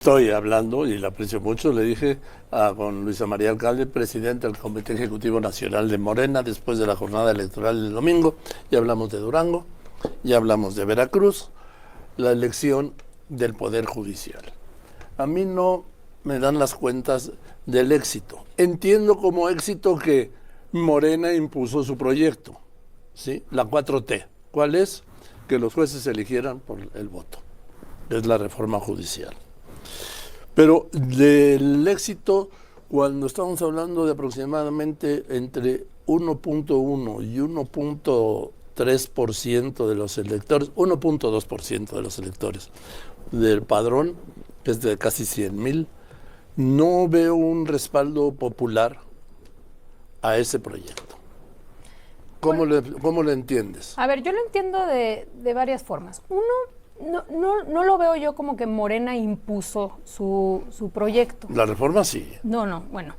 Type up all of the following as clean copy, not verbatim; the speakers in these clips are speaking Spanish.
Estoy hablando, y la aprecio mucho, le dije con Luisa María Alcalde, presidente del Comité Ejecutivo Nacional de Morena, después de la jornada electoral del domingo, ya hablamos de Durango, ya hablamos de Veracruz, la elección del Poder Judicial. A mí no me dan las cuentas del éxito. Entiendo como éxito que Morena impuso su proyecto, ¿sí? La 4T. ¿Cuál es? Que los jueces eligieran por el voto. Es la reforma judicial. Pero del éxito, cuando estamos hablando de aproximadamente entre 1.1 y 1.3% de los electores, 1.2% de los electores del padrón, que es de casi 100,000, no veo un respaldo popular a ese proyecto. ¿Cómo le entiendes? A ver, yo lo entiendo de varias formas. Uno, no lo veo yo como que Morena impuso su proyecto. La reforma sí. No, bueno.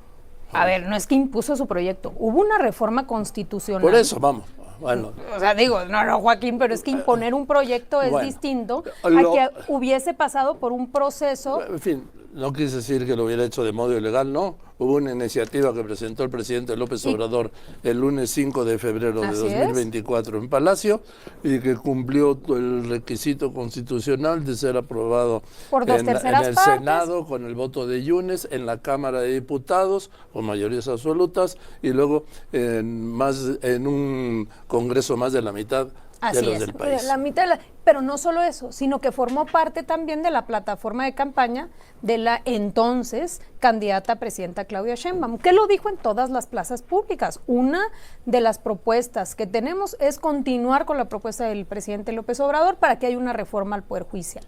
A ver, no es que impuso su proyecto. Hubo una reforma constitucional. Por eso, vamos. Bueno. O sea, digo, no, Joaquín, pero es que imponer un proyecto es distinto a que hubiese pasado por un proceso. En fin, no quise decir que lo hubiera hecho de modo ilegal, no. Hubo una iniciativa que presentó el presidente López Obrador el lunes 5 de febrero de 2024 en Palacio y que cumplió el requisito constitucional de ser aprobado por en el partes. Senado con el voto de Yunes, en la Cámara de Diputados con mayorías absolutas y luego en un Congreso más de la mitad de los del país. La mitad pero no solo eso, sino que formó parte también de la plataforma de campaña de la entonces candidata a presidenta Claudia Sheinbaum, que lo dijo en todas las plazas públicas. Una de las propuestas que tenemos es continuar con la propuesta del presidente López Obrador para que haya una reforma al Poder Judicial.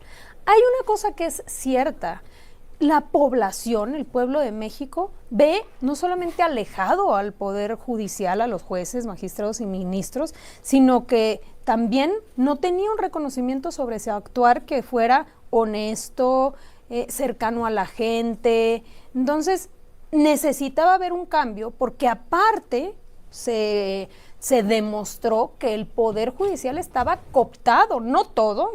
Hay una cosa que es cierta. La población, el pueblo de México, ve no solamente alejado al Poder Judicial, a los jueces, magistrados y ministros, sino que también no tenía un reconocimiento sobre ese actuar que fuera honesto, cercano a la gente. Entonces, necesitaba haber un cambio porque aparte se demostró que el Poder Judicial estaba cooptado, no todo,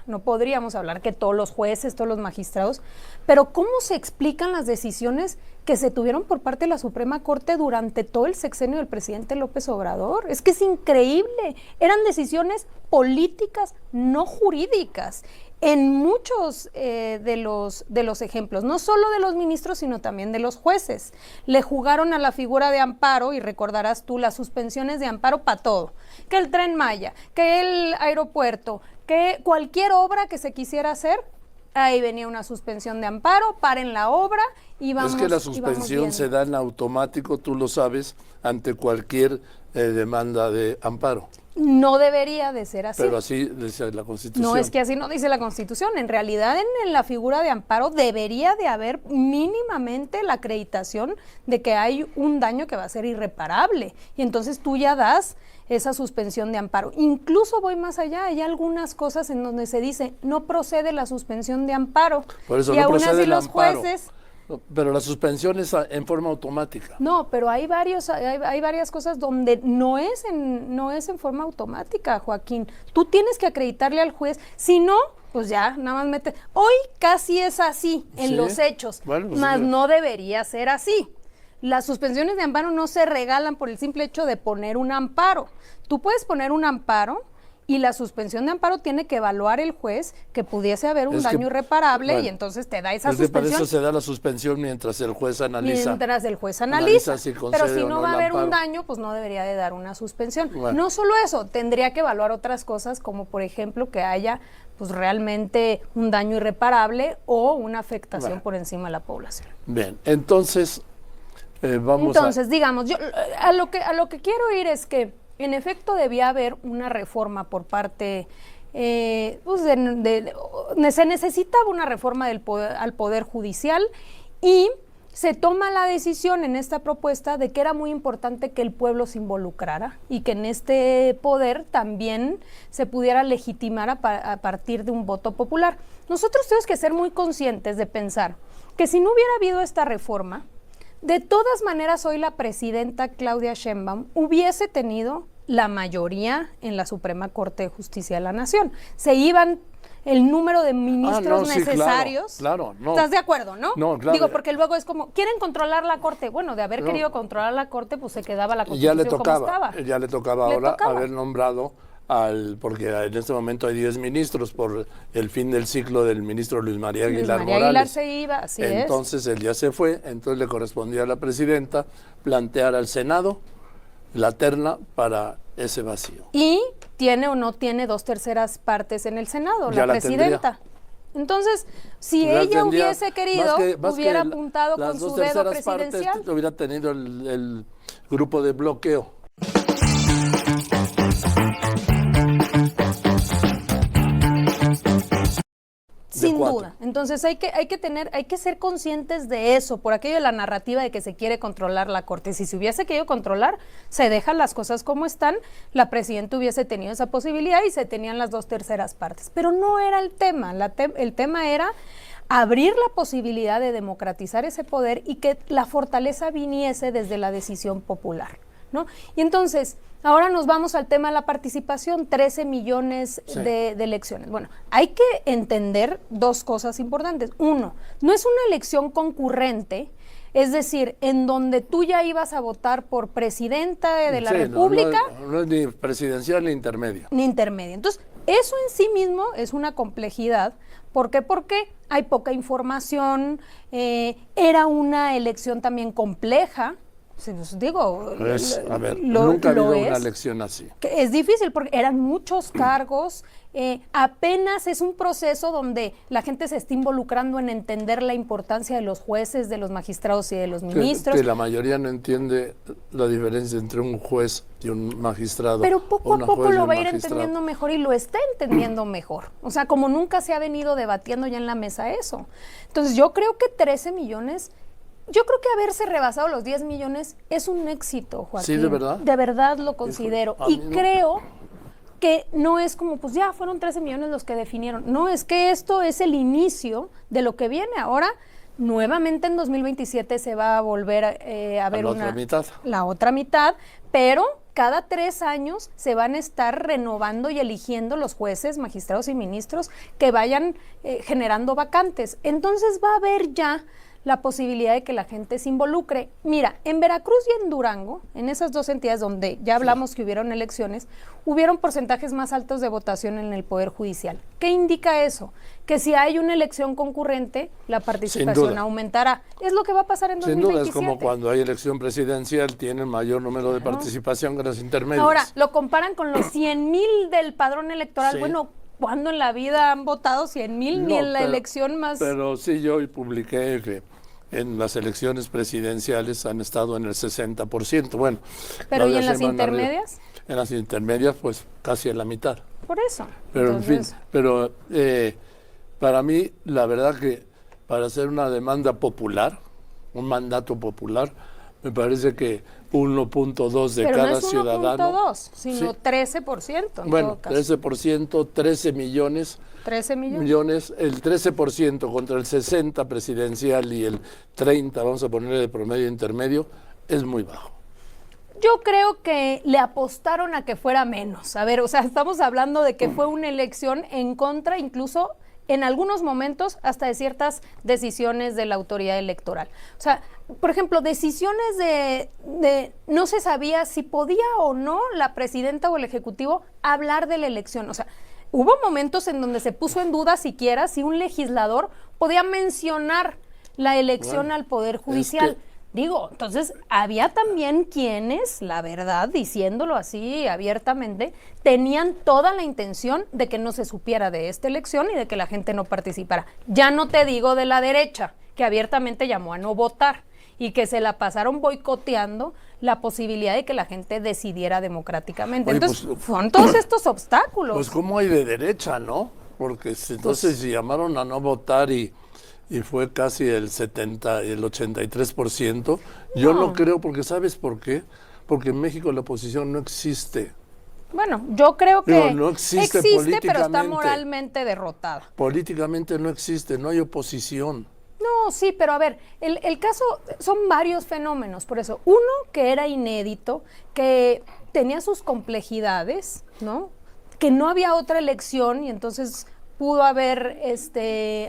no podríamos hablar que todos los jueces, todos los magistrados, pero ¿cómo se explican las decisiones que se tuvieron por parte de la Suprema Corte durante todo el sexenio del presidente López Obrador? Es que es increíble, eran decisiones políticas, no jurídicas. En muchos de los ejemplos, no solo de los ministros, sino también de los jueces. Le jugaron a la figura de amparo, y recordarás tú las suspensiones de amparo para todo. Que el Tren Maya, que el aeropuerto, que cualquier obra que se quisiera hacer, ahí venía una suspensión de amparo, paren la obra y vamos. Es que la suspensión se da en automático, tú lo sabes, ante cualquier demanda de amparo. No debería de ser así. Pero así dice la Constitución. No, es que así no dice la Constitución. En realidad, en la figura de amparo debería de haber mínimamente la acreditación de que hay un daño que va a ser irreparable. Y entonces tú ya das esa suspensión de amparo. Incluso voy más allá, hay algunas cosas en donde se dice no procede la suspensión de amparo. Por eso y no aún procede así el los amparo. jueces. Pero la suspensión es en forma automática. No, pero hay varias cosas donde no es en forma automática, Joaquín. Tú tienes que acreditarle al juez, si no, pues ya, nada más mete. Hoy casi es así en los hechos, bueno, pues mas no debería ser así. Las suspensiones de amparo no se regalan por el simple hecho de poner un amparo. Tú puedes poner un amparo y la suspensión de amparo tiene que evaluar el juez que pudiese haber un daño irreparable y entonces te da esa suspensión. Para eso se da la suspensión mientras el juez analiza. Mientras el juez analiza. Pero si no va a haber un daño, pues no debería de dar una suspensión. Bueno. No solo eso, tendría que evaluar otras cosas como por ejemplo que haya pues realmente un daño irreparable o una afectación por encima de la población. Bien, entonces digamos, yo a lo que quiero ir es que en efecto debía haber una reforma por parte, se necesitaba una reforma al Poder Judicial y se toma la decisión en esta propuesta de que era muy importante que el pueblo se involucrara y que en este poder también se pudiera legitimar a partir de un voto popular. Nosotros tenemos que ser muy conscientes de pensar que si no hubiera habido esta reforma, de todas maneras hoy la presidenta Claudia Sheinbaum hubiese tenido la mayoría en la Suprema Corte de Justicia de la Nación. Se iban el número de ministros sí, necesarios. Claro, no. ¿Estás de acuerdo, no? No, claro. Digo, porque luego es como, ¿quieren controlar la Corte? Bueno, de haber querido controlar la Corte, pues se quedaba la Constitución como estaba. Ya le tocaba ahora haber nombrado porque en este momento hay 10 ministros por el fin del ciclo del ministro Luis María Aguilar Morales. Aguilar se iba, así entonces él ya se fue, entonces le correspondía a la presidenta plantear al Senado la terna para ese vacío. Y tiene o no tiene 2/3 partes en el Senado, ya la presidenta. Entonces, si ya ella hubiese querido, hubiera apuntado con su dedo presidencial. Partes, hubiera tenido el grupo de bloqueo. Sin duda. Entonces hay que ser conscientes de eso, por aquello de la narrativa de que se quiere controlar la Corte. Si se hubiese querido controlar, se dejan las cosas como están, la presidenta hubiese tenido esa posibilidad y se tenían las 2/3 partes. Pero no era el tema, el tema era abrir la posibilidad de democratizar ese poder y que la fortaleza viniese desde la decisión popular, ¿no? Y entonces, ahora nos vamos al tema de la participación, 13 millones de elecciones. Bueno, hay que entender dos cosas importantes. Uno, no es una elección concurrente, es decir, en donde tú ya ibas a votar por presidenta de la República. No es ni presidencial ni intermedio. Ni intermedio. Entonces, eso en sí mismo es una complejidad. ¿Por qué? Porque hay poca información, era una elección también compleja. Pues digo, nunca ha habido una elección así. Es difícil porque eran muchos cargos, apenas es un proceso donde la gente se está involucrando en entender la importancia de los jueces, de los magistrados y de los ministros. Que la mayoría no entiende la diferencia entre un juez y un magistrado. Pero poco a poco lo va a ir entendiendo mejor y lo está entendiendo mejor. O sea, como nunca se ha venido debatiendo ya en la mesa eso. Entonces yo creo que 13 millones... Yo creo que haberse rebasado los 10 millones es un éxito, Joaquín. ¿Sí, de verdad? De verdad lo considero. Y creo que no es como, pues ya fueron 13 millones los que definieron. No, es que esto es el inicio de lo que viene. Ahora, nuevamente en 2027 se va a volver a ver la otra mitad, pero cada 3 años se van a estar renovando y eligiendo los jueces, magistrados y ministros que vayan generando vacantes. Entonces va a haber ya la posibilidad de que la gente se involucre. Mira, en Veracruz y en Durango, en esas dos entidades donde ya hablamos que hubieron elecciones, hubieron porcentajes más altos de votación en el Poder Judicial. ¿Qué indica eso? Que si hay una elección concurrente, la participación aumentará. Es lo que va a pasar en 2027. Sin duda, es como cuando hay elección presidencial, tienen mayor número de participación que los intermedios. Ahora, lo comparan con los 100,000 del padrón electoral. Bueno, ¿cuándo en la vida han votado 100,000? Ni en la elección más... Pero sí, yo publiqué que en las elecciones presidenciales han estado en el 60%. Bueno, ¿pero y en las intermedias? En las intermedias, pues casi en la mitad. Por eso. Pero entonces... en fin, para mí, la verdad que para hacer una demanda popular, un mandato popular, me parece que 1.2 de cada ciudadano. Pero no es 1.2, sino 13%. Bueno, 13%, 13 millones. 13 millones. El 13% contra el 60% presidencial y el 30%, vamos a ponerle de promedio intermedio, es muy bajo. Yo creo que le apostaron a que fuera menos. A ver, o sea, estamos hablando de que fue una elección en contra, incluso en algunos momentos, hasta de ciertas decisiones de la autoridad electoral. O sea, por ejemplo, decisiones de no se sabía si podía o no la presidenta o el ejecutivo hablar de la elección. O sea, hubo momentos en donde se puso en duda siquiera si un legislador podía mencionar la elección al Poder Judicial. Digo, entonces había también quienes, la verdad, diciéndolo así abiertamente, tenían toda la intención de que no se supiera de esta elección y de que la gente no participara. Ya no te digo de la derecha, que abiertamente llamó a no votar y que se la pasaron boicoteando la posibilidad de que la gente decidiera democráticamente. Oye, entonces, son todos estos obstáculos. Pues ¿cómo hay de derecha, no? Porque entonces si llamaron a no votar y fue casi el 83%. Yo no creo, porque ¿sabes por qué? Porque en México la oposición no existe. Bueno, yo creo que no existe pero está moralmente derrotada. Políticamente no existe, no hay oposición. No, sí, pero a ver, el caso, son varios fenómenos, por eso. Uno, que era inédito, que tenía sus complejidades, ¿no? Que no había otra elección y entonces pudo haber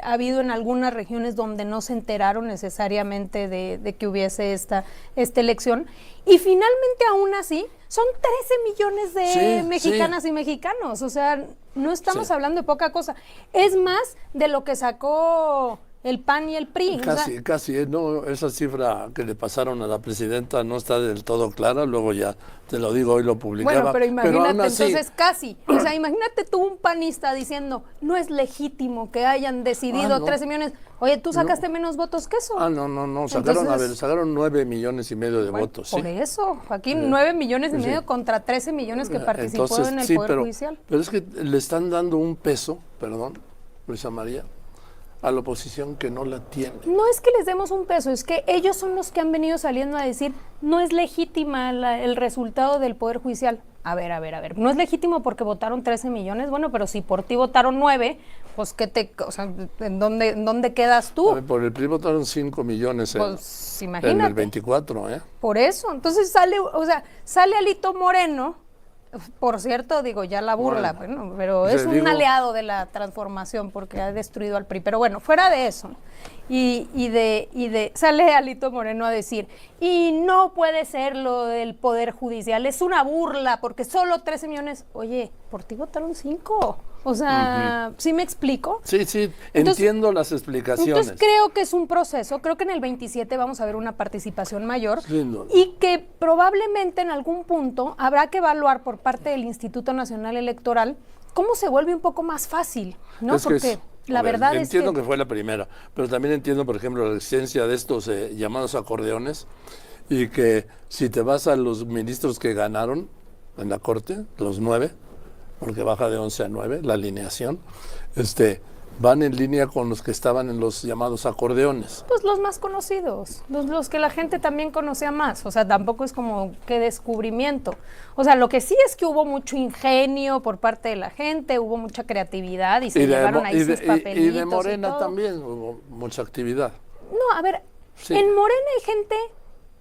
habido en algunas regiones donde no se enteraron necesariamente de que hubiese esta elección. Y finalmente, aún así, son 13 millones de mexicanas y mexicanos. O sea, no estamos hablando de poca cosa. Es más de lo que sacó el PAN y el PRI. Casi, no, esa cifra que le pasaron a la presidenta no está del todo clara, luego ya te lo digo, hoy lo publicaba. Bueno, pero imagínate, aún así, entonces casi, o sea, imagínate tú un panista diciendo, no es legítimo que hayan decidido 13 millones, oye, tú sacaste menos votos que eso. No, sacaron 9 millones y medio de votos. Por eso, Joaquín, 9 millones y medio contra 13 millones que participó en el Poder Judicial. Pero es que le están dando un peso, Luisa María, a la oposición que no la tiene. No es que les demos un peso, es que ellos son los que han venido saliendo a decir no es legítima el resultado del Poder Judicial. A ver, no es legítimo porque votaron 13 millones, bueno, pero si por ti votaron 9, pues ¿en dónde quedas tú? Por el PRI votaron 5 millones pues, imagínate. En el 24, ¿eh? Por eso, entonces sale Alito Moreno. Por cierto, digo, ya la burla, bueno, pero es un aliado de la transformación porque ha destruido al PRI. Pero bueno, fuera de eso, sale Alito Moreno a decir, y no puede ser lo del Poder Judicial, es una burla porque solo 13 millones, oye, por ti votaron 5. O sea, ¿sí me explico? Sí, entiendo las explicaciones. Entonces creo que es un proceso, creo que en el 27 vamos a ver una participación mayor y que probablemente en algún punto habrá que evaluar por parte del Instituto Nacional Electoral cómo se vuelve un poco más fácil, ¿no? Porque la verdad es que... Entiendo que fue la primera, pero también entiendo, por ejemplo, la existencia de estos llamados acordeones y que si te vas a los ministros que ganaron en la Corte, los 9, porque baja de 11 a 9, la alineación, van en línea con los que estaban en los llamados acordeones. Pues los más conocidos, los que la gente también conocía más, o sea, tampoco es como que descubrimiento. O sea, lo que sí es que hubo mucho ingenio por parte de la gente, hubo mucha creatividad y se llevaron ahí sus papelitos y de Morena también hubo mucha actividad. No, a ver, en Morena hay gente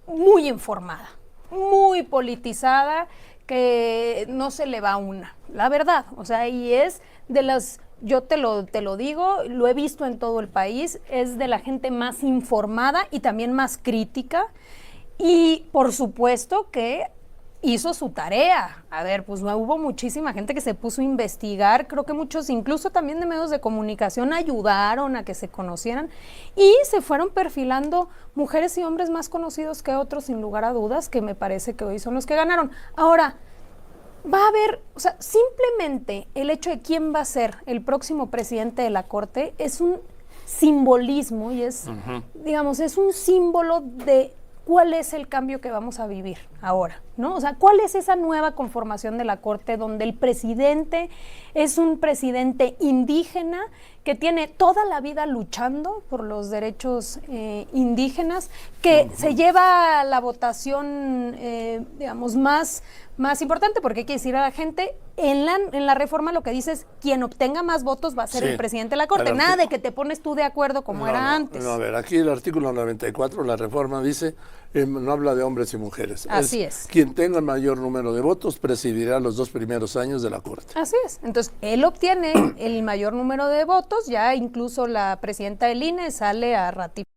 muy informada, muy politizada, que no se le va una, la verdad, o sea, y es de las, yo te lo digo, lo he visto en todo el país, es de la gente más informada y también más crítica, y por supuesto que hizo su tarea. A ver, pues hubo muchísima gente que se puso a investigar, creo que muchos, incluso también de medios de comunicación, ayudaron a que se conocieran y se fueron perfilando mujeres y hombres más conocidos que otros, sin lugar a dudas, que me parece que hoy son los que ganaron. Ahora, va a haber, o sea, simplemente el hecho de quién va a ser el próximo presidente de la Corte es un simbolismo y es, digamos, es un símbolo de cuál es el cambio que vamos a vivir ahora, ¿no? O sea, ¿cuál es esa nueva conformación de la Corte donde el presidente es un presidente indígena que tiene toda la vida luchando por los derechos indígenas, que se lleva la votación, digamos, más importante, porque hay que decir a la gente, en la reforma lo que dice es quien obtenga más votos va a ser el presidente de la Corte, nada de que te pones tú de acuerdo como era antes. No, a ver, aquí el artículo 94, la reforma dice, no habla de hombres y mujeres. Así es. Quien tenga el mayor número de votos presidirá los 2 primeros años de la Corte. Así es. Entonces, él obtiene el mayor número de votos, ya incluso la presidenta del INE sale a ratificar